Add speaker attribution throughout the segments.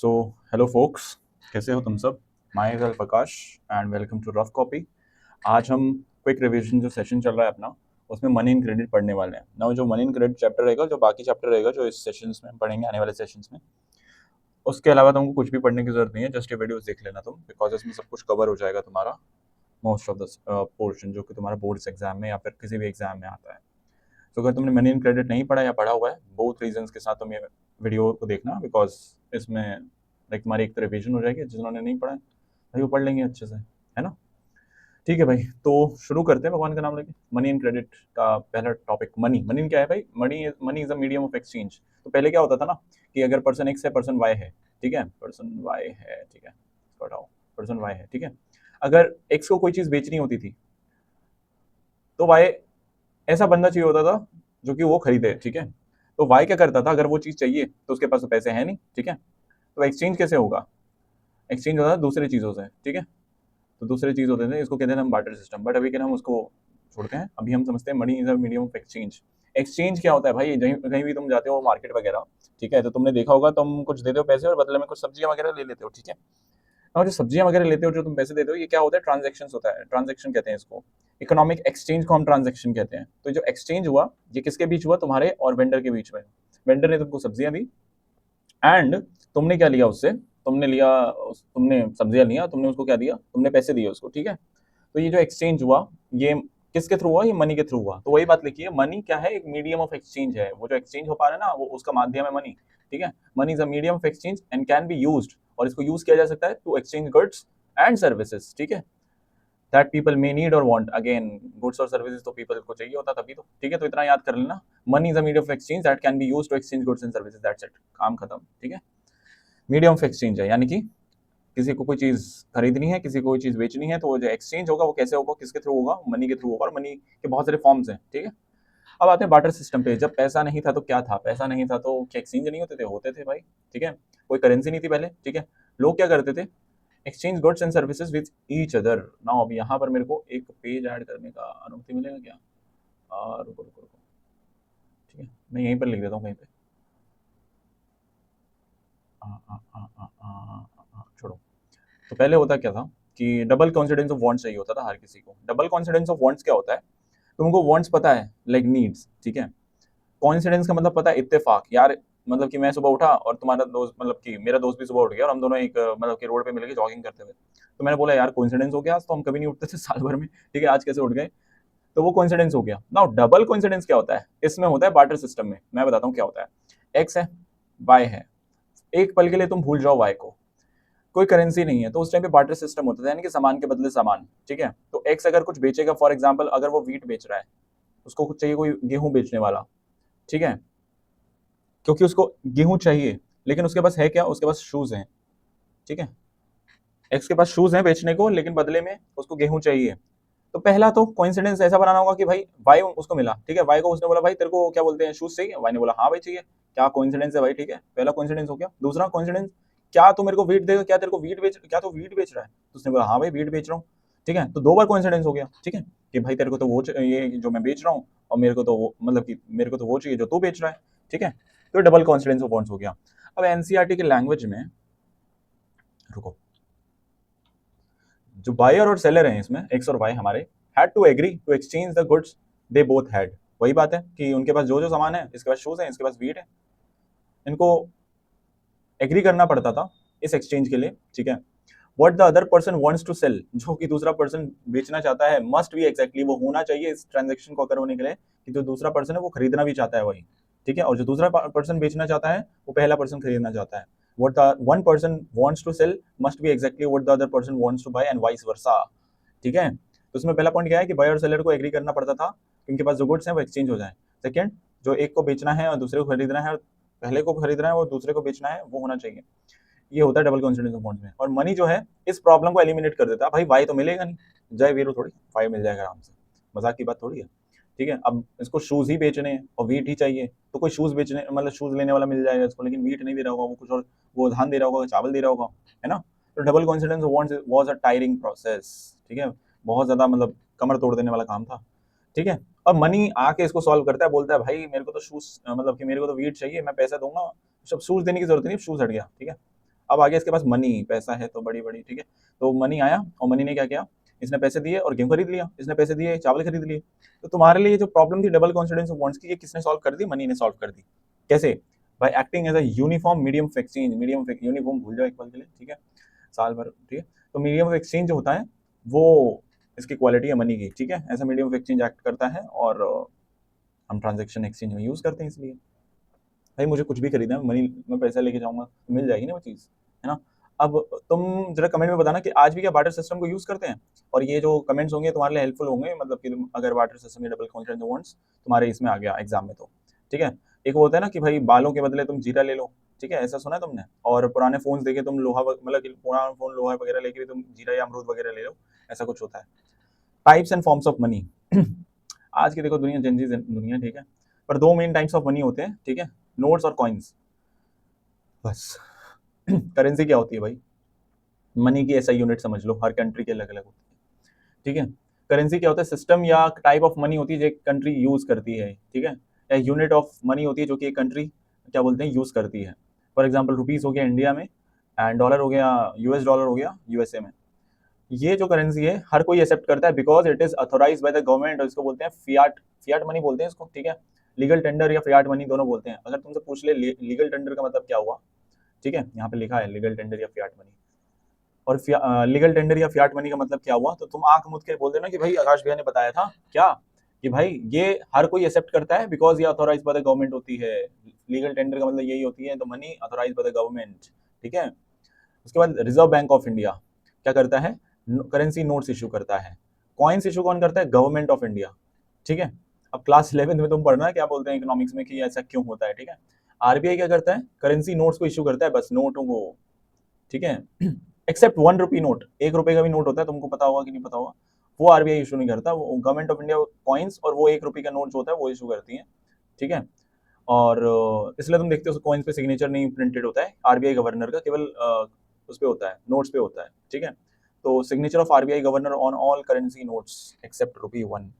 Speaker 1: So hello focus, कैसे हो तुम सब। Myself Akash and welcome to rough copy. आज हम क्विक रिवीजन जो सेशन चल रहा है अपना, उसमें मनी इन क्रेडिट पढ़ने वाले हैं ना। जो मनी इन क्रेडिट चैप्टर रहेगा, जो बाकी चैप्टर रहेगा जो इस सेशंस में हम पढ़ेंगे आने वाले सेशंस में, उसके अलावा तुमको कुछ भी पढ़ने की जरूरत नहीं है। जस्ट ये वीडियोस देख लेना तुम, बिकॉज इसमें सब कुछ कवर हो जाएगा तुम्हारा मोस्ट ऑफ द पोर्शन जो कि तुम्हारा बोर्ड्स एग्जाम में या फिर किसी भी एग्जाम में आता है। तो अगर तुमने मनी इन क्रेडिट नहीं पढ़ा या पढ़ा हुआ है, बोथ रीजंस के साथ तुम ये वीडियो को देखना, बिकॉज इसमें लाइक तुम्हारी एक तो रिविजन हो जाएगी। जिन्होंने नहीं पढ़ा है भाई वो पढ़ लेंगे अच्छे से, है ना। ठीक है भाई, तो शुरू करते हैं भगवान का नाम लेके। मनी इन क्रेडिट का पहला टॉपिक, मनी। मनी क्या है भाई? Money is a medium of exchange. तो पहले क्या होता था ना कि अगर पर्सन एक्स है, पर्सन वाई है, ठीक है, पर्सन वाई है, ठीक है, इसको हटाओ, पर्सन वाई है, ठीक है। अगर एक्स को कोई चीज बेचनी होती थी तो वाई ऐसा बंदा चाहिए होता था जो कि वो खरीदे, ठीक है। तो वाई क्या करता था, अगर वो चीज चाहिए तो उसके पास तो पैसे हैं नहीं, ठीक है। तो एक्सचेंज कैसे होगा? एक्सचेंज होता है दूसरे चीजों से, ठीक है। तो दूसरे चीज होते थे, इसको कहते हैं हम बार्टर सिस्टम, बट अभी क्या हम उसको छोड़ते हैं। अभी हम समझते हैं money is a medium of exchange. Exchange क्या होता है भाई? कहीं भी तुम जाते हो मार्केट वगैरह, ठीक है, तो तुमने देखा होगा तुम कुछ देते हो पैसे और बदले में कुछ सब्जियां वगैरह ले लेते हो, ठीक है। और जो सब्जियां वगैरह लेते हो, जो तुम पैसे देते हो, ये क्या होता है? ट्रांजेक्शन होता है, ट्रांजेक्शन कहते हैं इसको। इकोनॉमिक एक्सचेंज को हम ट्रांजेक्शन कहते हैं। तो जो एक्सचेंज हुआ, ये किसके बीच हुआ? तुम्हारे और वेंडर के बीच में। वेंडर ने तुमको सब्जियां दी एंड तुमने क्या लिया उससे? तुमने सब्जियां लिया, तुमने उसको क्या दिया? तुमने पैसे दिए उसको, ठीक है। तो ये जो एक्सचेंज हुआ, ये किसके थ्रू हुआ? ये मनी के थ्रू हुआ। तो वही बात लिखिए, मनी क्या है? एक मीडियम ऑफ एक्सचेंज है। वो जो एक्सचेंज हो पा रहा है ना, वो उसका माध्यम है मनी, ठीक है। Money is a medium of exchange and can be used, और इसको यूज किया जा सकता है to exchange goods and services, ठीक है। दैट पीपल मे नीड और वांट। अगेन, गुड्स और सर्विसेज तो पीपल को चाहिए होता तभी तो, ठीक है। तो इतना याद कर लेना, money is a medium of exchange that can be used to exchange goods and services. That's it, काम खत्म, ठीक है। मीडियम ऑफ एक्सचेंज है, यानी कि किसी को कोई चीज खरीदनी है, किसी को कोई चीज बेचनी है, तो वो जो एक्सचेंज होगा वो कैसे होगा, किसके थ्रू होगा? मनी के थ्रू होगा। और मनी के बहुत सारे फॉर्म्स हैं, ठीक है। अब आते हैं बार्टर सिस्टम पे। जब पैसा नहीं था तो क्या था? पैसा नहीं था तो क्या एक्सचेंज नहीं होते थे? होते थे भाई, ठीक है। कोई करेंसी नहीं थी पहले, ठीक है। लोग क्या करते थे? Exchange goods and services with each other. Now अब यहाँ पर मेरे को एक पेज ऐड करने का अनुमति मिलेगा क्या? रुको रुको रुको, ठीक है, मैं यहीं पर लिख देता हूँ कहीं पे। छोड़ो। तो पहले होता क्या था कि डबल कॉन्सिडेंस ऑफ वांट्स चाहिए होता था हर किसी को। डबल कॉन्सिडेंस ऑफ वांट्स क्या होता है? तुमको वांट्स पता है, लाइक नीड्स, ठीक है। कॉन्सिडेंस का मतलब पता है? इत्तेफाक। यार मतलब कि मैं सुबह उठा और तुम्हारा दोस्त, मतलब कि मेरा दोस्त भी सुबह उठ गया और हम दोनों एक मतलब कि रोड पे मिलके जॉगिंग करते हुए, तो मैंने बोला यार कोइंसिडेंस हो गया, आज तो हम कभी नहीं उठते थे साल भर में, ठीक है, आज कैसे उठ गए? तो वो कोइंसिडेंस हो गया। नाउ डबल कोइंसिडेंस क्या होता है? इसमें होता है बार्टर सिस्टम में। मैं बताता हूँ क्या होता है। एक्स है, वाई है, एक पल के लिए तुम भूल जाओ वाई को, कोई करेंसी नहीं है, तो उस टाइम पे बार्टर सिस्टम होता था, यानी कि सामान के बदले सामान, ठीक है। तो एक्स अगर कुछ बेचेगा, फॉर एग्जांपल अगर वो वीट बेच रहा है, उसको कुछ चाहिए, कोई गेहूं बेचने वाला, ठीक है, क्योंकि उसको गेहूं चाहिए, लेकिन उसके पास है क्या? उसके पास शूज हैं, ठीक है। एक्स के पास शूज हैं बेचने को, लेकिन बदले में उसको गेहूं चाहिए। तो पहला तो कोइंसिडेंस ऐसा बनाना होगा कि भाई वाई उसको मिला, ठीक है, वाई को उसने बोला भाई तेरे को क्या बोलते हैं, शूज चाहिए? वाई ने बोला हाँ भाई चाहिए। क्या कोइंसिडेंस है भाई, ठीक है, पहला कोइंसिडेंस हो गया। दूसरा कोइंसिडेंस, क्या तू मेरे को वीट देगा? क्या तेरे को वीट बेच, क्या तू वीट बेच रहा है? तो उसने बोला हाँ भाई वीट बेच रहा हूँ, ठीक है। तो दो बार कोइंसिडेंस हो गया, ठीक है, कि भाई तेरे को तो वो ये जो मैं बेच रहा हूँ, और मेरे को तो वो, मतलब कि मेरे को तो वो चाहिए जो तू बेच रहा है, ठीक है। तो डबल कॉन्सिडेंस ऑफ वांट्स हो गया। अब एनसीईआरटी के लैंग्वेज में, रुको, जो बायर और सेलर हैं इसमें, एक्स और वाई हमारे, had to agree to exchange the goods they both had. वही बात है कि उनके पास जो जो सामान है, इसके पास शूज है, इसके पास वीट है, इनको एग्री करना पड़ता था इस एक्सचेंज के लिए, ठीक है। What the other person wants to sell, जो कि दूसरा पर्सन बेचना चाहता है, मस्ट बी एग्जैक्टली, वो होना चाहिए इस ट्रांजेक्शन को अगर होने के लिए, कि जो दूसरा पर्सन है वो खरीदना भी चाहता है वही, ठीक है। और जो दूसरा पर्सन बेचना चाहता है वो पहला पर्सन खरीदना चाहता है। What the one person wants to sell must be exactly what the other person wants to buy and vice versa, ठीक है। तो उसमें पहला पॉइंट क्या है कि बायर और सेलर को एग्री करना पड़ता था कि उनके पास जो गुड्स हैं वो एक्सचेंज हो जाए। सेकंड, जो एक को बेचना है और दूसरे को खरीदना है, और पहले को खरीदना है और दूसरे को बेचना है, वो होना चाहिए। ये होता है डबल कॉन्फिडेंस ऑफ बॉन्ड्स में। और मनी जो है इस प्रॉब्लम को एलिमिनेट कर देता है। भाई वाई तो मिलेगा नहीं, जय वीरू थोड़ी वाई मिल जाएगा आराम से, मजाक की बात थोड़ी है, ठीक है। अब इसको शूज ही बेचने हैं और वीट ही चाहिए, तो कोई शूज बेचने, मतलब शूज लेने वाला मिल जाएगा इसको, लेकिन वीट नहीं दे रहा होगा, वो कुछ और, वो धान दे रहा होगा, चावल दे रहा होगा, है ना। तो double confidence of bonds was a tiring process, ठीक है, बहुत ज्यादा मतलब कमर तोड़ देने वाला काम था, ठीक है। अब मनी आके इसको सॉल्व करता है, बोलता है भाई मेरे को तो शूज, मतलब कि मेरे को तो वीट चाहिए, मैं पैसा दूंगा, सब शूज देने की जरूरत नहीं, शूज हट गया, ठीक है। अब आ गया इसके पास मनी, पैसा है तो बड़ी बड़ी, ठीक है। तो मनी आया और मनी ने क्या किया, इसने पैसे दिए और गेहूं खरीद लिया, इसने पैसे दिए चावल खरीद लिए। तो तुम्हारे लिए जो प्रॉब्लम थी डबल कॉन्फिडेंस ऑफ बॉन्ड्स की, ये किसने सॉल्व कर दी, मनी ने सॉल्व कर दी। कैसे, by acting as a uniform medium of exchange. Medium of uniform भूल जाओ एक पल के लिए, ठीक है, साल भर, ठीक है। तो मीडियम ऑफ एक्सचेंज जो होता है वो इसकी क्वालिटी है मनी की, ठीक है, ऐसा मीडियम ऑफ एक्सचेंज एक्ट करता है और हम ट्रांजेक्शन एक्सचेंज में यूज करते हैं। इसलिए भाई मुझे कुछ भी खरीदना है, मनी में पैसा लेके जाऊंगा तो मिल जाएगी ना वो चीज़, है ना। अब तुम जरा कमेंट में बताना कि आज भी क्या बार्टर सिस्टम को यूज करते हैं, और ये जो कमेंट्स होंगे तुम्हारे लिए हेल्पफुल होंगे, मतलब कि तुम अगर बार्टर सिस्टम या डबल कॉन्फिडेंस बॉन्ड्स तुम्हारे इसमें आ गया एग्जाम में तो, ठीक है। एक वो होता है ना कि भाई बालों के बदले तुम जीरा ले लो, ठीक है, ऐसा सुना है तुमने। और पुराने फोन देखे तुम लोहा मतलब कि पुराना फोन लोहा वगैरह लेके भी तुम जीरा या अमरूद वगैरह ले लो, ऐसा कुछ होता है। Types and forms of money. आज की देखो दुनिया जेंजी दुनिया, ठीक है, पर दो मेन टाइप्स ऑफ मनी होते हैं, ठीक है, नोट्स और कॉइन्स, बस। करेंसी क्या होती है भाई, मनी की ऐसा यूनिट समझ लो, हर कंट्री के अलग अलग होती है, ठीक है। करेंसी क्या होता है, सिस्टम या टाइप ऑफ मनी होती है जो एक कंट्री यूज करती है, ठीक है, या यूनिट ऑफ मनी होती है जो कि एक कंट्री क्या बोलते हैं यूज करती है। फॉर एग्जाम्पल रुपीज हो गया इंडिया में, एंड डॉलर हो गया, यूएस डॉलर हो गया यूएसए में। ये जो करेंसी है हर कोई एक्सेप्ट करता है because it is authorised by the government, और इसको बोलते हैं फियाट, फियाट मनी बोलते हैं इसको, ठीक है। लीगल टेंडर या फियाट मनी दोनों बोलते हैं। अगर तुमसे पूछ ले लीगल टेंडर का मतलब क्या हुआ, ठीक है, यहाँ पे लिखा है लीगल टेंडर या फियाट मनी, और लीगल टेंडर या फियाट मनी का मतलब क्या हुआ, तो तुम आंख मूंद के बोल देना कि भाई आकाश भैया ने बताया था क्या, कि भाई ये हर कोई एक्सेप्ट करता है बिकॉज ये अथोराइज बाय द गवर्नमेंट होती है। लीगल टेंडर का मतलब यही होती है, तो money authorised by the government, ठीक है। उसके बाद रिजर्व बैंक ऑफ इंडिया क्या करता है, करेंसी नोट्स इशू करता है। कॉइन्स इशू कौन करता है, गवर्नमेंट ऑफ इंडिया, ठीक है। अब क्लास 11 में तुम पढ़ना क्या बोलते हैं इकोनॉमिक्स में कि ऐसा क्यों होता है, ठीक है। आरबीआई क्या करता है, करेंसी नोट्स को इशू करता है, बस नोटों को, ठीक है। एक्सेप्ट 1 रुपी नोट, 1 रुपए का भी नोट होता है, तुमको पता होगा कि नहीं पता होगा, वो आरबीआई इशू नहीं करता, वो गवर्नमेंट ऑफ इंडिया कॉइन्स और वो 1 रुपए का नोट जो होता है वो इशू करती है, ठीक है। और इसलिए तुम देखते हो कॉइन्स पे सिग्नेचर नहीं प्रिंटेड होता है आरबीआई गवर्नर का, केवल उस पे होता है, नोट्स पे होता है, ठीक है। तो signature of RBI governor on all currency notes except rupee 1,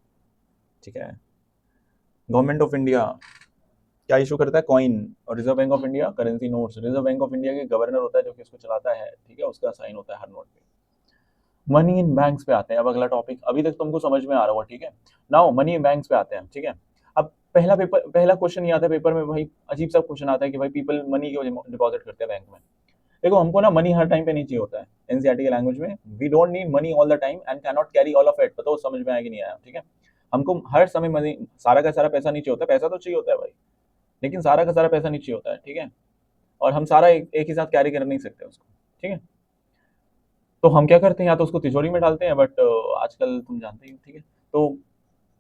Speaker 1: ठीक है। गवर्नमेंट ऑफ इंडिया क्या इशू करता है, कॉइन, और Reserve Bank of India currency notes. Reserve Bank of India के गवर्नर होता है जो कि इसको चलाता है, ठीक है, उसका साइन होता है हर नोट पे। मनी इन बैंक्स पे आते हैं, अब अगला टॉपिक, अभी तक तुमको समझ में आ रहा होगा, ठीक है। नाउ मनी इन बैंक्स पे आते हैं, ठीक है। अब पहला क्वेश्चन ये आता है पेपर में, भाई अजीब सा क्वेश्चन आता है कि भाई पीपल मनी क्यों डिपॉजिट करते हैं बैंक में। देखो हमको ना मनी हर टाइम पे नहीं चाहिए होता है, एनसीईआरटी के लैंग्वेज में we don't need money all the time and can not carry all of it. बताओ समझ में आया कि नहीं आया, ठीक है। हमको हर समय मनी, सारा का सारा पैसा नहीं चाहिए होता, पैसा तो चाहिए होता है भाई, लेकिन सारा का सारा पैसा नहीं चाहिए होता है, ठीक है। और हम सारा एक ही साथ कैरी कर नहीं सकते उसको, ठीक है। तो हम क्या करते हैं, या तो उसको तिजोरी में डालते हैं, बट आजकल तुम जानते ही हो, ठीक है। तो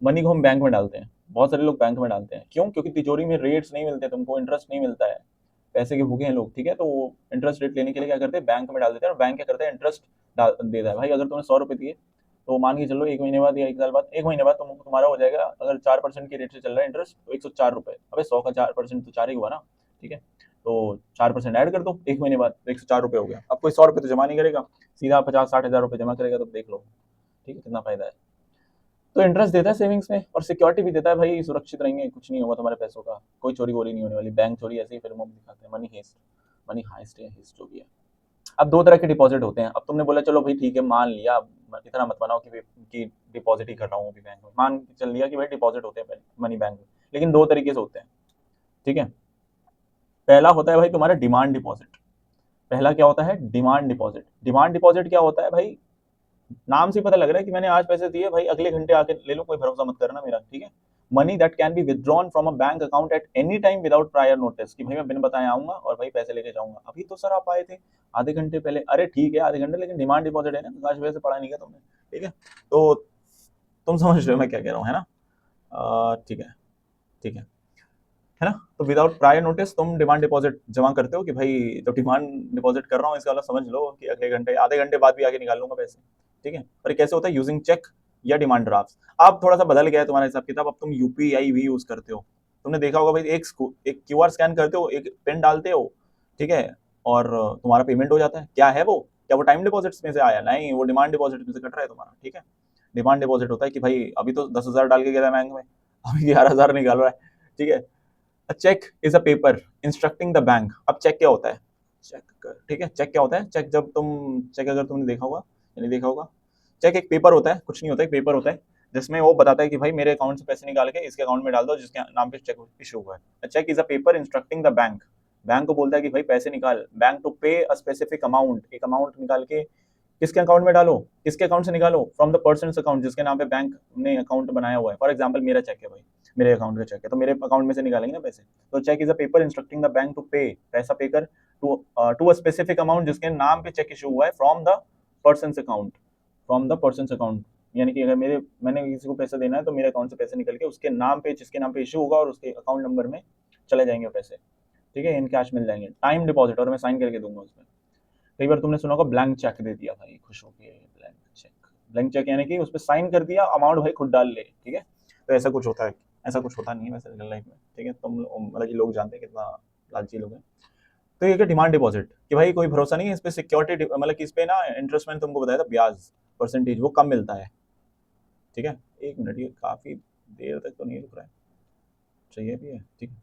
Speaker 1: मनी को हम बैंक में डालते हैं, बहुत सारे लोग बैंक में डालते हैं, क्यों, क्योंकि तिजोरी में रेट्स नहीं मिलते, तुमको इंटरेस्ट नहीं मिलता है, पैसे के भूखे हैं लोग, ठीक है। तो वो इंटरेस्ट रेट लेने के लिए क्या करते हैं, बैंक में डाल देते हैं, और बैंक क्या करता है, इंटरेस्ट देता है। भाई अगर तुमने 100 रुपये दिए, तो मान के चलो 1 महीने बाद या 1 साल बाद, 1 महीने बाद तुम्हारा हो जाएगा, अगर 4% के रेट से चल रहा है इंटरेस्ट, तो 104 रुपये। अबे 100 का 4% तो 4 ही हुआ ना, ठीक है। तो 4% ऐड कर दो 1 महीने बाद, तो 104 रुपये हो गया। अब कोई 100 रुपये तो जमा नहीं करेगा, सीधा 50-60 हज़ार रुपये जमा करेगा, तो देख लो, ठीक है, कितना फायदा है। तो इंटरेस्ट देता है सेविंग्स में, और सिक्योरिटी भी देता है, भाई सुरक्षित रहेंगे, कुछ नहीं होगा तुम्हारे पैसों का, कोई चोरी वोरी नहीं होने वाली। बैंक चोरी ऐसे ही फिल्मों में दिखाते हैं, मनी हेस्ट, मनी हाइस्ट या हेस्ट जो भी है। अब दो तरह के डिपॉजिट होते हैं। अब तुमने बोला चलो भाई ठीक है, मान लिया, इतना मत बनाओ कि डिपॉजिट ही कर रहा हूँ अभी बैंक में, मान के चल लिया कि भाई डिपॉजिट होते हैं मनी बैंक में, लेकिन दो तरीके से होते हैं, ठीक है। पहला होता है भाई तुम्हारा डिमांड डिपॉजिट। पहला क्या होता है, डिमांड डिपॉजिट। डिमांड डिपॉजिट क्या होता है भाई, नाम से पता लग रहा है कि मैंने आज पैसे दिए भाई, अगले घंटे आके ले लो, कोई भरोसा मत करना मेरा, ठीक है। Money that can B withdrawn from a bank account at any time without prior notice, कि भाई मैं बिन बताए आऊंगा और भाई पैसे लेके जाऊंगा। अभी तो सर आप आए थे आधे घंटे पहले, अरे ठीक है आधे घंटे, लेकिन डिमांड डिपॉजिट है ना, आकाश वजह से पढ़ा नहीं किया तुमने, ठीक है। तो तुम समझ रहे हो मैं क्या कह रहा हूँ, है ना। ठीक है, ठीक है ना। तो विदाउट प्रायर नोटिस तुम डिमांड डिपॉजिट जमा करते हो कि भाई, तो डिमांड डिपॉजिट कर रहा हूँ, इसका मतलब समझ लो कि अगले घंटे आधे घंटे बाद भी आके निकाल लूंगा पैसे, ठीक है। और ये कैसे होता है, यूजिंग चेक या डिमांड ड्राफ्ट। अब थोड़ा सा बदल गया है तुम्हारा हिसाब किताब, अब तुम यूपीआई भी यूज करते हो। तुमने देखा होगा भाई, एक क्यूआर स्कैन करते हो, एक पेन डालते हो, ठीक है, और तुम्हारा पेमेंट हो जाता है। क्या है वो, क्या वो टाइम डिपॉजिट में से आया, नहीं, वो डिमांड डिपॉजिट में से कट रहा है तुम्हारा, ठीक है। डिमांड डिपॉजिट होता है कि भाई अभी तो 10,000 डाल के गया था बैंक में, अभी 11,000 निकाल रहा है, ठीक है। A cheque is a paper instructing the bank. अब चेक क्या होता है, चेक कर, ठीक है। चेक क्या होता है? चेक जब तुम चेक अगर तुमने देखा होगा या नहीं देखा होगा, चेक एक पेपर होता है, कुछ नहीं होता, एक पेपर होता है जिसमें वो बताता है कि भाई मेरे अकाउंट से पैसे निकाल के इसके अकाउंट में डाल दो जिसके नाम पे चेक इशू हुआ है। Cheque is a paper instructing the bank, bank को बोलता है कि भाई पैसे निकाल, बैंक टू पे अ स्पेसिफिक अमाउंट, एक अमाउंट निकाल के किसके अकाउंट में डालो, किसके अकाउंट से निकालो, फ्रॉम द पर्सनस अकाउंट जिसके नाम पे बैंक ने अकाउंट बनाया हुआ है। फॉर एग्जांपल मेरा चेक है भाई, मेरे अकाउंट का चेक है, तो मेरे अकाउंट में से निकालेंगे ना पैसे। तो cheque is a paper instructing the bank to pay, पैसा पे कर टू अ स्पेसिफिक अमाउंट जिसके नाम पे चेक इशू हुआ है, from the persons account, from the persons account. यानी कि अगर मैंने किसी को पैसा देना है तो मेरे अकाउंट से पैसे निकल के उसके नाम पे, जिसके नाम पे इशू होगा और उसके अकाउंट नंबर में चले जाएंगे पैसे, ठीक है, इन कैश मिल जाएंगे। टाइम डिपॉजिट, और मैं साइन करके दूंगा उसमें। कई बार तुमने सुना होगा ब्लैंक चेक दे दिया भाई, खुश हो के ब्लैंक चेक, ब्लैंक चेक यानी कि उस पर साइन कर दिया, अमाउंट भाई खुद डाल ले, ठीक है। तो ऐसा कुछ होता है, ऐसा कुछ होता नहीं है वैसे रियल लाइफ में, ठीक है। तुम मतलब कि लोग जानते हैं कितना लालची लोग हैं। तो ये क्या डिमांड डिपॉजिट कि भाई कोई भरोसा नहीं है इस पे, सिक्योरिटी मतलब कि इस पे ना इंटरेस्ट मैंने तुमको बताया था, ब्याज परसेंटेज वो कम मिलता है, ठीक है। एक मिनट, ये काफी देर तक तो नहीं रुक रहा है, चाहिए भी है, ठीक है।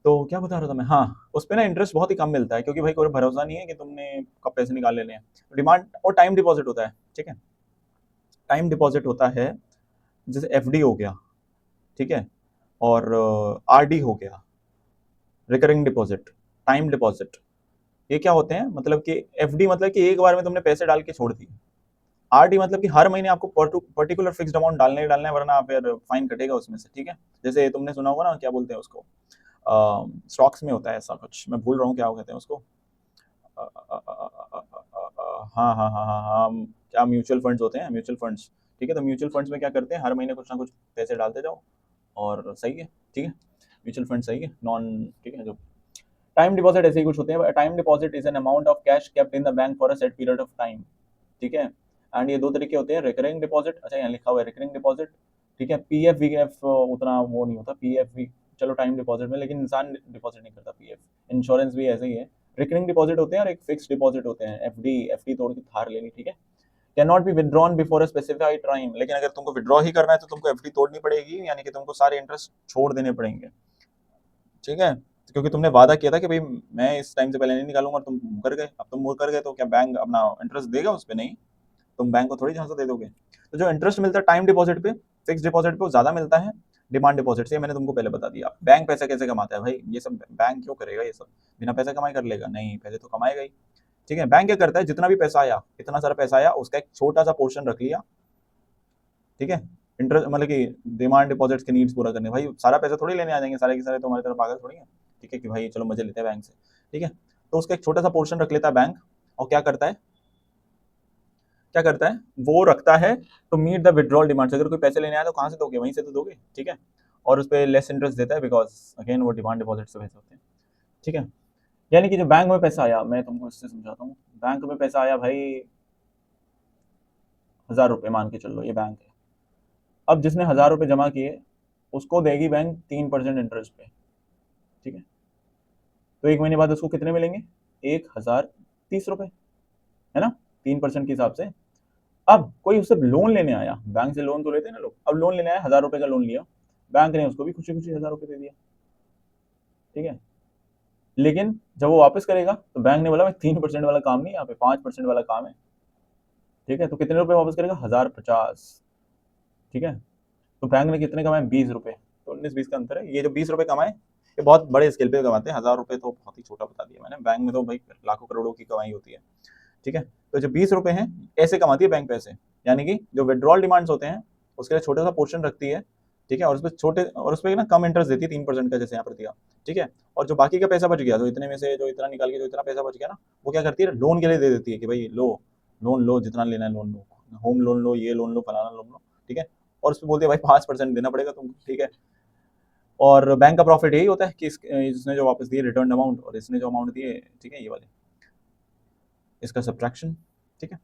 Speaker 1: तो क्या बता रहा था मैं, हाँ, उस पे ना इंटरेस्ट बहुत ही कम मिलता है क्योंकि भाई कोई भरोसा नहीं है कि तुमने कब पैसे निकाल लेने हैं। डिमांड और टाइम डिपॉजिट होता है, ठीक है। टाइम डिपॉजिट होता है जैसे एफडी हो गया, ठीक है, और आरडी हो गया, रिकरिंग डिपॉजिट, टाइम डिपॉजिट, ये क्या होते हैं? मतलब कि एफडी मतलब कि एक बार में तुमने पैसे डाल के छोड़ दिए, आरडी मतलब कि हर महीने आपको पर्टिकुलर फिक्स्ड अमाउंट डालने ही डालना है, वरना फिर फाइन कटेगा उसमें से, ठीक है। जैसे तुमने सुना होगा ना, क्या बोलते हैं उसको, स्टॉक्स में होता है ऐसा कुछ, मैं भूल रहा हूँ क्या कहते हैं उसको, हाँ हाँ हाँ हाँ हाँ, क्या म्यूचुअल फंड्स होते हैं, म्यूचुअल फंड्स, ठीक है। तो म्यूचुअल फंड्स में क्या करते हैं, हर महीने कुछ ना कुछ पैसे डालते जाओ और सही है, ठीक है। म्यूचुअल फंड सही है, नॉन, ठीक है। जो टाइम डिपॉजिट ऐसे ही कुछ होते हैं। Time deposit is an amount of cash kept in the bank for a set period of time, ठीक है। एंड ये दो तरीके होते हैं, रिकरिंग डिपॉजिट, अच्छा यहाँ लिखा हुआ है रिकरिंग डिपॉजिट, ठीक है। पीएफ वीएफ उतना वो नहीं होता, पीएफ भी चलो टाइम डिपॉजिट में, लेकिन इंसान डिपॉजिट नहीं करता पीएफ, इंश्योरेंस भी ऐसे ही है। रिकरिंग डिपॉजिट होते हैं और एक फिक्स डिपॉजिट होते हैं, एफडी, एफडी तोड़ के धार लेनी, ठीक है। Can not be withdrawn before a specified time, लेकिन अगर तुमको विड्रॉ ही करना है तो तुमको एफडी तोड़नी पड़ेगी, यानी कि तुमको सारे इंटरेस्ट छोड़ देने पड़ेंगे, ठीक है। क्योंकि तुमने वादा किया था कि भाई मैं इस टाइम से पहले नहीं निकालूंगा, तुम मुकर गए। अब तुम मुकर गए तो क्या बैंक अपना इंटरेस्ट देगा उस पर? नहीं, तुम बैंक को थोड़ी झांसा दे दोगे। तो जो इंटरेस्ट मिलता है टाइम डिपॉजिट पे, फिक्स डिपॉजिट पे, वो ज्यादा मिलता है डिमांड डिपॉजिट से। मैंने तुमको पहले बता दिया। बैंक पैसा कैसे कमाता है भाई, ये सब बैंक क्यों करेगा, ये सब बिना पैसा कमाई कर लेगा? नहीं, पैसे तो कमाएगा ही, ठीक है। बैंक क्या करता है, जितना भी पैसा आया, इतना सारा पैसा आया, उसका एक छोटा सा पोर्शन रख लिया, ठीक है। इंटरेस्ट मतलब कि डिमांड डिपॉजिट्स के नीड्स पूरा करने, भाई सारा पैसा थोड़ी लेने आ जाएंगे, सारे के सारे तो हमारी तरफ पागल थोड़ी है, ठीक है, कि भाई चलो मजे लेते हैं बैंक से, ठीक है। तो उसका एक छोटा सा पोर्शन रख लेता है बैंक, और क्या करता है, क्या करता है, वो रखता है to meet the withdrawal demands. अगर कोई पैसे लेने आया तो कहाँ से दोगे, वहीं से तो दोगे, ठीक है। और उस पर लेस इंटरेस्ट देता है, बिकॉज अगेन वो डिमांड डिपॉजिट से पैसे होते हैं, ठीक है। यानी कि जो बैंक में पैसा आया, मैं तुमको इससे समझाता हूँ, बैंक में पैसा आया भाई 1,000 रुपये, मान के चल लो ये बैंक है। अब जिसने 1,000 रुपये जमा किए, उसको देगी बैंक 3% इंटरेस्ट पे, ठीक है। तो एक महीने बाद उसको कितने मिलेंगे, 1,030 रुपये, है ना, 3% के हिसाब से। अब कोई उससे लोन लेने आया, बैंक से लोन तो लेते हैं ना लोग, अब लोन लेने आया, 1,000 रुपये का लोन लिया, बैंक ने उसको भी खुशी खुशी 1,000 रुपये दे दिया, ठीक है। लेकिन जब वो वापस करेगा तो बैंक ने बोला भाई 3% वाला काम नहीं, यहाँ पे 5% वाला काम है, ठीक है। तो कितने रुपए वापस करेगा, 1,050, ठीक है। तो बैंक ने कितने कमाए, 20 रुपये, तो 19-20 का अंतर है। ये जो 20 रुपये कमाए, ये बहुत बड़े स्केल पे कमाते हैं, 1,000 रुपये तो बहुत ही छोटा बता दिया मैंने, बैंक में तो भाई लाखों करोड़ों की कमाई होती है, ठीक है। तो जो 20 रुपये हैं, ऐसे कमाती है बैंक पैसे, यानी कि जो विड्रॉल डिमांड्स होते हैं उसके लिए छोटा सा पोर्शन रखती है, ठीक है। और उसपे छोटे, और उसपे ना कम इंटरेस्ट देती है, 3% का, जैसे यहाँ पर दिया, ठीक है। और जो बाकी का पैसा बच गया, तो इतने में से जो इतना निकाल के जो इतना पैसा बच गया ना, वो क्या करती है, लोन के लिए दे देती है कि भाई लो, लोन लो, जितना लेना है लोन लो, होम लोन लो, ये लोन लो, फलाना लोन लो, ठीक है। और उसमें बोलते हैं भाई 5% देना पड़ेगा तुमको, ठीक है। और बैंक का प्रॉफिट यही होता है कि इसने जो वापस दिए रिटर्न अमाउंट, और इसने जो अमाउंट दिए, ठीक है, ये वाले, इसका सब्ट्रैक्शन, ठीक है।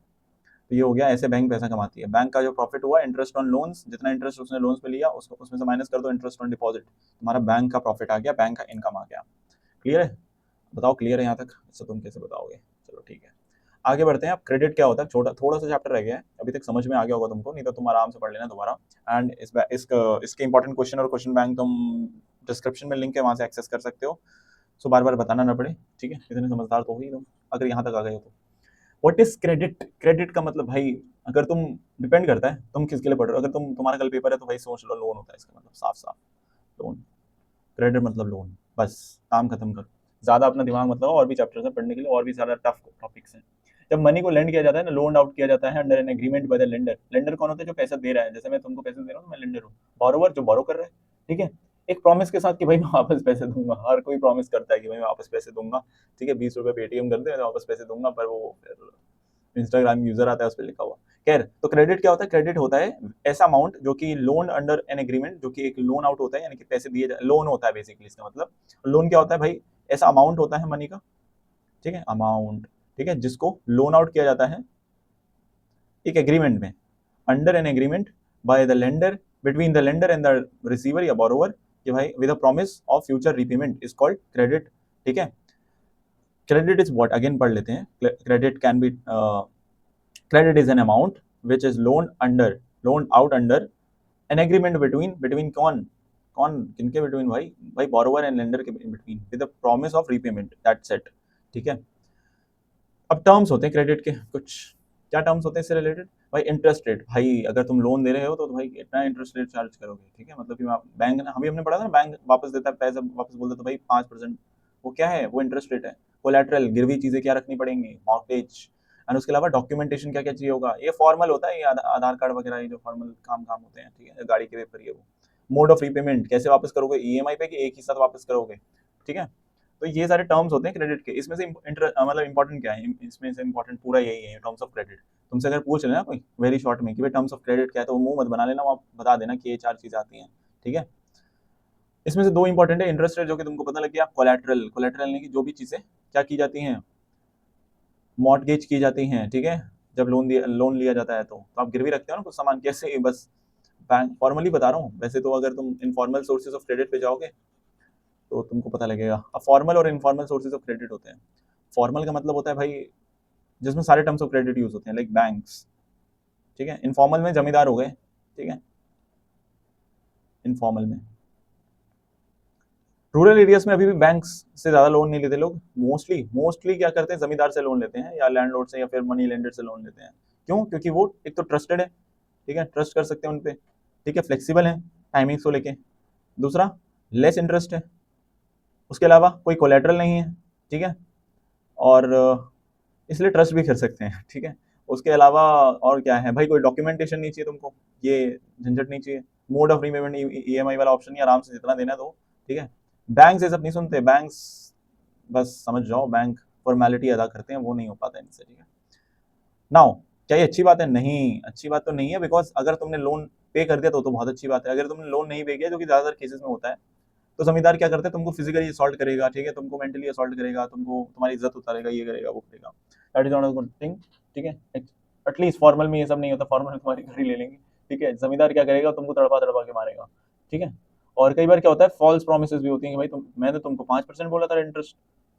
Speaker 1: तो ये हो गया, ऐसे बैंक पैसा कमाती है। बैंक का जो प्रॉफिट हुआ, इंटरेस्ट ऑन लोन्स, जितना इंटरेस्ट उसने लोन्स पे लिया उसको उसमें से माइनस कर दो इंटरेस्ट ऑन डिपॉजिट, तुम्हारा बैंक का प्रॉफिट आ गया, बैंक का इनकम आ गया। क्लियर है? बताओ क्लियर है यहाँ तक? अच्छा, तुम कैसे बताओगे, चलो ठीक है, आगे बढ़ते हैं। अब क्रेडिट क्या होता है, छोटा थोड़ा सा चैप्टर रह गया है, अभी तक समझ में आ गया होगा तुमको, नहीं तो तुम आराम से पढ़ लेना दोबारा। एंड इसके इंपॉर्टेंट क्वेश्चन और क्वेश्चन बैंक तुम डिस्क्रिप्शन में लिंक है, वहां से एक्सेस कर सकते हो, सो बार बार बताना ना पड़े, ठीक है, इतने समझदार तो हो ही तुम अगर यहाँ तक आ गए हो तो। What is credit? क्रेडिट का मतलब भाई, अगर तुम, डिपेंड करता है तुम किसके लिए पढ़ रहे हो। अगर तुम्हारा कल पेपर है तो भाई सोच लो लोन होता है इसका मतलब, साफ साफ लोन। क्रेडिट मतलब लोन, बस काम खत्म करो। ज्यादा अपना दिमाग मत लगाओ, और भी चैप्टर्स हैं पढ़ने के लिए, और भी ज्यादा टफ टॉपिक्स हैं। जब मनी को लेंड किया जाता है ना, लोन आउट किया जाता है under an agreement by the lender. Lender कौन होता है? जो पैसा दे रहा है, जैसे मैं तुमको पैसे दे रहा हूँ, मैं लेंडर हूँ। बोरोवर जो बोरो कर रहा है, ठीक है, एक प्रॉमिस के साथ कि भाई मैं वापस पैसे दूंगा। हर कोई प्रॉमिस करता है कि भाई मैं वापस पैसे दूंगा, ठीक है, 20 रुपए पेटीएम कर दे मैं वापस पैसे दूंगा, पर वो इंस्टाग्राम यूजर आता है उस पर लिखा हुआ। खैर, तो क्रेडिट क्या होता है? क्रेडिट होता है ऐसा अमाउंट जो कि लोन अंडर एन एग्रीमेंट, जो कि एक लोन आउट होता है, यानी कि पैसे दिए जाए, लोन होता है बेसिकली इसका मतलब। लोन क्या होता है भाई? ऐसा अमाउंट होता है मनी का, ठीक है, अमाउंट, ठीक है, जिसको लोन आउट किया जाता है एक एग्रीमेंट में, under an agreement by the lender, between the lender and the receiver या बोरोवर, कि भाई with a promise of future repayment is called credit, ठीक है। क्रेडिट इज व्हाट, अगेन पढ़ लेते हैं। Credit can be, credit is an amount which is loaned out under an agreement between कौन किनके between भाई borrower and lender के between with the promise of repayment, that's it, ठीक है। अब टर्म्स होते हैं क्रेडिट के कुछ, क्या टर्म्स होते हैं इससे रिलेटेड? भाई इंटरेस्ट रेट, भाई अगर तुम लोन दे रहे हो तो भाई इतना इंटरेस्ट रेट चार्ज करोगे, ठीक है, मतलब कि बैंक, हम भी हमने पढ़ा था ना, बैंक वापस देता है पैसा, वापस बोलता तो भाई 5%, वो क्या है? वो इंटरेस्ट रेट है। कोलैटरल, गिरवी चीजें क्या रखनी पड़ेंगी? मॉर्गेज। एंड उसके अलावा डॉक्यूमेंटेशन क्या क्या चाहिए होगा? ये फॉर्मल होता है, ये आधार कार्ड वगैरह, ये जो फॉर्मल काम होते हैं, ठीक है, गाड़ी के पेपर, ये वो। मोड ऑफ रीपेमेंट, कैसे वापस करोगे? ईएमआई पे कि एक ही साथ वापस करोगे, ठीक है। तो ये सारे टर्म्स होते हैं क्रेडिट के। इसमें से मतलब इंपॉर्टेंट क्या है? इसमें से इंपॉर्टेंट पूरा यही है, टर्म्स ऑफ क्रेडिट। तुमसे अगर पूछ लेना कोई वेरी शॉर्ट में कि भाई टर्म्स ऑफ क्रेडिट क्या है, तो वो मुंह मत बना लेना, आप बता देना कि ये 4 चीजें आती हैं, ठीक है। इसमें से 2 इंपॉर्टेंट है, इंटरेस्ट रेट जो कि तुमको पता लग गया, कोलैटरल, कोलैटरल नहीं कि जो भी चीजें क्या की जाती हैं, मॉर्गेज की जाती हैं, ठीक है। जब लोन लिया जाता है तो आप गिरवी रखते हो ना कुछ सामान, कैसे? बस बैंक, फॉर्मली बता रहा हूँ, वैसे तो अगर तुम इनफॉर्मल सोर्सेज ऑफ क्रेडिट पे जाओगे तो तुमको पता लगेगा। अब फॉर्मल और इनफॉर्मल सोर्सेज ऑफ क्रेडिट होते हैं। फॉर्मल का मतलब होता है भाई जिसमें सारे टर्म्स ऑफ क्रेडिट यूज होते हैं, लाइक बैंक्स, ठीक है। इनफॉर्मल में जमींदार हो गए, ठीक है, इनफॉर्मल में। रूरल एरियाज में अभी भी बैंक्स से ज्यादा लोन नहीं लेते लोग, मोस्टली क्या करते हैं, जमींदार से लोन लेते हैं, या लैंडलॉर्ड से, या फिर मनी लेंडर से लोन लेते हैं। क्यों? क्योंकि वो एक तो ट्रस्टेड है, ठीक है, ट्रस्ट कर सकते हैं उनपे, ठीक है, फ्लेक्सिबल है टाइमिंग्स को लेके। दूसरा, लेस इंटरेस्ट है, उसके अलावा कोई कोलेटरल नहीं है, ठीक है, और इसलिए ट्रस्ट भी कर सकते हैं, ठीक है। उसके अलावा और क्या है भाई? कोई डॉक्यूमेंटेशन नहीं चाहिए तुमको, ये झंझट नहीं चाहिए। मोड ऑफ रीपेमेंट ईएमआई वाला ऑप्शन नहीं, आराम से जितना देना दो, ठीक है। बैंक ये सब नहीं सुनते, बैंक्स बस समझ जाओ, बैंक फॉर्मेलिटी अदा करते हैं, वो नहीं हो पाता इनसे, ठीक है। नाउ, क्या ये अच्छी बात है? नहीं, अच्छी बात तो नहीं है, बिकॉज अगर तुमने लोन पे कर दिया तो बहुत अच्छी बात है। अगर तुमने लोन नहीं पे किया, जो कि ज्यादातर केसेस में होता है, तो जमींदार क्या करते हैं, तुमको फिजिकली असॉल्ट करेगा, ठीक है, तुमको मेंटली असॉल्ट करेगा, तुमको तुम्हारी इज्जत उतारेगा, ये करेगा, वो करेगा। That is not a good thing, ठीक है। एटलीस्ट फॉर्मल में ये सब नहीं होता, फॉर्मल में तुम्हारी गाड़ी ले लेंगे, ठीक है। जमींदार क्या करेगा, तुमको तड़पा तड़पा के मारेगा, ठीक है। और कई बार क्या होता है, फॉल्स प्रोमिसेस भी होती हैं कि भाई मैंने तुमको 5% बोला था इंटरेस्ट,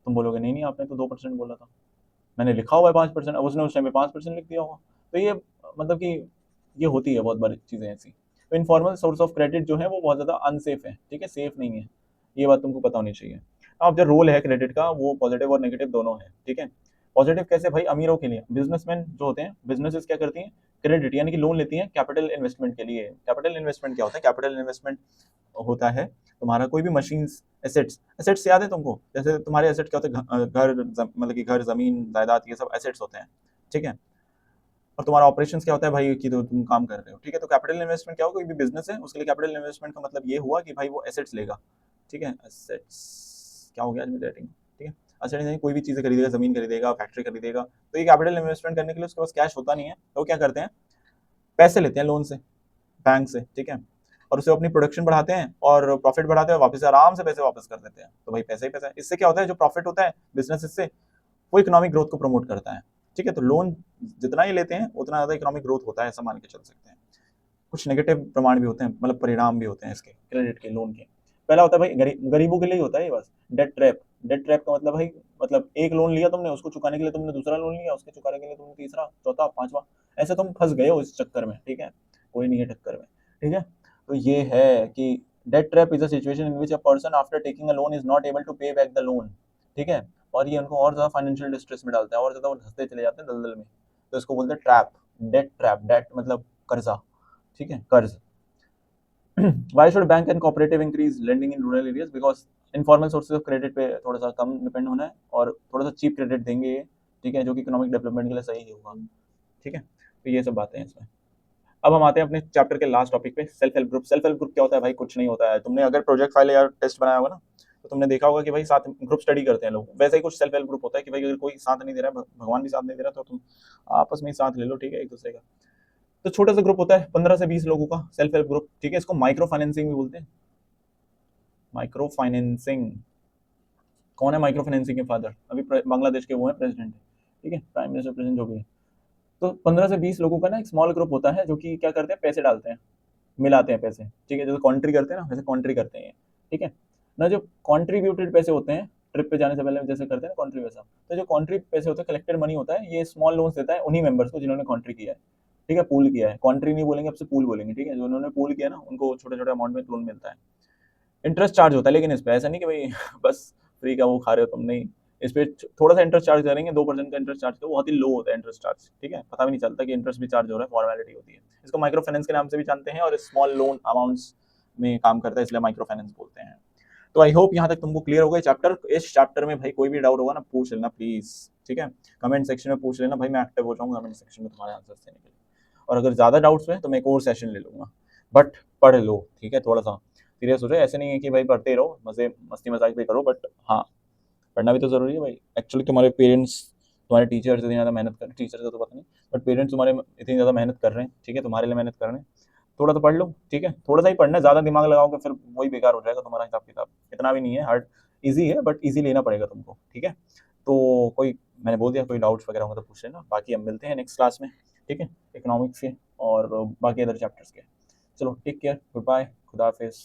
Speaker 1: तुम बोलोगे नहीं नहीं आपने तो 2% बोला था, मैंने लिखा हुआ है 5%, अब उसने उस टाइम पे 5% लिख दिया होगा। तो ये मतलब कि ये होती है बहुत बारी चीजें ऐसी। तो इनफॉर्मल सोर्स ऑफ क्रेडिट जो है वो बहुत ज्यादा अनसेफ है, ठीक है, सेफ नहीं है, ये बात तुमको पता होनी चाहिए। अब जो रोल है क्रेडिट का, वो पॉजिटिव और नेगेटिव दोनों है, ठीक है। पॉजिटिव कैसे भाई? अमीरों के लिए, बिजनेसमैन जो होते हैं, बिजनेसेस क्या करती हैं, क्रेडिट यानी कि लोन लेती हैं कैपिटल इन्वेस्टमेंट के लिए। कैपिटल इन्वेस्टमेंट क्या होता है? कैपिटल इन्वेस्टमेंट होता है तुम्हारा कोई भी मशीन्स, एसेट्स। एसेट्स याद है तुमको? जैसे तुम्हारे एसेट क्या होते हैं? घर, मतलब कि घर, जमीन, जायदाद, ये सब एसेट्स होते हैं, ठीक है। और तुम्हारा ऑपरेशंस क्या होता है भाई, कि तो तुम काम कर रहे हो, ठीक है। तो कैपिटल इन्वेस्टमेंट क्या होगा? कोई भी बिजनेस है उसके लिए कैपिटल इन्वेस्टमेंट का मतलब ये हुआ कि भाई वो एसेट्स लेगा, ठीक है। एसेट्स क्या हो गया आज मेरी राइटिंग, ठीक है। एसेट्स नहीं, कोई भी चीजें खरीदेगा, जमीन खरीदेगा, फैक्ट्री खरीदेगा, तो ये कैपिटल इन्वेस्टमेंट करने के लिए उसके पास कैश होता नहीं है, तो क्या करते हैं, पैसे लेते हैं लोन से, बैंक से, ठीक है। और उसे अपनी प्रोडक्शन बढ़ाते हैं और प्रॉफिट बढ़ाते हैं, वापस आराम से पैसे वापस कर देते हैं। तो भाई पैसा ही पैसा है। इससे क्या होता है, जो प्रॉफिट होता है बिजनेस से, वो इकोनॉमिक ग्रोथ को प्रमोट करता है, ठीक है। तो लोन जितना ही लेते हैं उतना ज्यादा इकोनॉमिक ग्रोथ होता है, ऐसा मान के चल सकते हैं। कुछ नेगेटिव प्रमाण भी होते हैं, मतलब परिणाम भी होते हैं इसके, क्रेडिट के, लोन के। पहला होता है भाई गरीबों के लिए ही होता है ये बस, डेट ट्रैप। डेट ट्रैप का मतलब भाई, मतलब एक लोन लिया तुमने, उसको चुकाने के लिए तुमने दूसरा लोन लिया, उसके चुकाने के लिए तुमने तीसरा, चौथा, पांचवा, ऐसे तुम फंस गए हो इस चक्कर में, ठीक है, कोई नहीं है टक्कर में, ठीक है। तो ये है कि debt trap is a situation in which a person after taking a loan is not able to pay back the loan, ठीक है, और ये उनको और ज्यादा फाइनेंशियल डिस्ट्रेस में डालता है, और ज्यादा वो धंसते चले जाते हैं दलदल में, तो इसको बोलते हैं ट्रैप, डेट ट्रैप, डेट मतलब कर्जा, ठीक है, कर्ज। Why should bank and cooperative increase lending in rural areas? Because informal sources of credit पे थोड़ा सा कम डिपेंड होना है, और थोड़ा सा चीप क्रेडिट देंगे ये, ठीक है, जो कि इकोनॉमिक डेवलपमेंट के लिए सही ही होगा, ठीक है। तो ये सब बातें हैं इसमें। अब हम आते हैं अपने चैप्टर के लास्ट टॉपिक पे, self help group. Self help group क्या होता है भाई? कुछ नहीं होता है। तुमने अगर प्रोजेक्ट फाइल या टेस्ट बनाया होगा ना, तो तुमने देखा होगा कि भाई साथ ग्रुप स्टडी करते हैं लोग, वैसे ही कुछ सेल्फ हेल्प ग्रुप होता है कि भाई अगर कोई साथ नहीं दे रहा है, भगवान भी साथ नहीं दे रहा, तो तुम आपस में ही साथ ले लो, ठीक है, एक दूसरे का। तो छोटा सा ग्रुप होता है 15 से 20 लोगों का, सेल्फ हेल्प ग्रुप, ठीक है। इसको माइक्रो फाइनेंसिंग भी बोलते हैं। माइक्रो फाइनेंसिंग, कौन है माइक्रो फाइनेंसिंग के फादर? अभी बांग्लादेश के वो है प्रेसिडेंट, ठीक है, प्राइम मिनिस्टर, प्रेसिडेंट जो भी है। तो 15 से 20 लोगों का ना एक स्मॉल ग्रुप होता है, जो कि क्या करते हैं, पैसे डालते हैं, मिलाते हैं पैसे, ठीक है, जैसे कॉन्ट्री करते हैं ना, वैसे कॉन्ट्री करते हैं, ठीक है ना। जो कॉन्ट्रीब्यूटेड पैसे होते हैं, ट्रिप पे जाने से पहले जैसे करते हैं कॉन्ट्री, वैसा, तो जो कॉन्ट्री पैसे होते हैं, कलेक्टेड मनी होता है, ये स्मॉल लोन्स देता है उन्हीं मेंबर्स को जिन्होंने कॉन्ट्री किया है, ठीक है, पूल किया है। कॉन्ट्री नहीं बोलेंगे, अब से पूल बोलेंगे, ठीक है, जो उन्होंने पूल किया ना, उनको छोटे छोटे अमाउंट में लोन मिलता है। इंटरेस्ट चार्ज होता है, लेकिन इस पे ऐसा नहीं कि भाई बस फ्री का वो खा रहे हो तुम, नहीं। इस पे थोड़ा सा इंटरेस्ट चार्ज करेंगे, 2% का इंटरेस्ट चार्ज, बहुत ही लो होता है इंटरेस्ट चार्ज, ठीक है, पता भी नहीं चलता कि इंटरेस्ट भी चार्ज हो रहा है, फॉर्मेलिटी होती है। इसको माइक्रो फाइनेंस के नाम से भी जानते हैं, और स्मॉल लोन अमाउंट्स में काम करता है, इसलिए माइक्रो फाइनेंस बोलते हैं। तो आई होप यहाँ तक तुमको क्लियर होगा चैप्टर। इस चैप्टर में भाई कोई भी डाउट होगा ना, पूछ लेना प्लीज, ठीक है, कमेंट सेक्शन में पूछ लेना भाई, मैं एक्टिव हो जाऊंगा कमेंट सेक्शन में तुम्हारे आंसर देने के लिए। और अगर ज्यादा डाउट्स हैं तो मैं एक और सेशन ले लूंगा, बट पढ़ लो, ठीक है, थोड़ा सा सीरियस हो जाए। ऐसे नहीं है कि भाई पढ़ते रहो, मजे मस्ती मजाक भी करो, बट हाँ, पढ़ना भी तो जरूरी है भाई। एक्चुअली तुम्हारे पेरेंट्स, तुम्हारे टीचर्स इतनी ज़्यादा मेहनत कर, टीचर का तो पता नहीं, बट पेरेंट्स तुम्हारे इतनी ज़्यादा मेहनत कर रहे हैं, ठीक है, तुम्हारे लिए मेहनत कर रहे हैं, थोड़ा तो पढ़ लो, ठीक है, थोड़ा सा ही पढ़ना है, ज़्यादा दिमाग लगाओगे फिर वही बेकार हो जाएगा तुम्हारा हिसाब किताब। इतना भी नहीं है हार्ड, ईजी है, बट ईजी लेना पड़ेगा तुमको, ठीक है। तो कोई, मैंने बोल दिया, कोई डाउट्स वगैरह होंगे तो पूछ लेना, बाकी हम मिलते हैं नेक्स्ट क्लास में, ठीक है, इकोनॉमिक्स के और बाकी अदर चैप्टर्स के। चलो टेक केयर, गुड बाय, खुदा हाफिज़।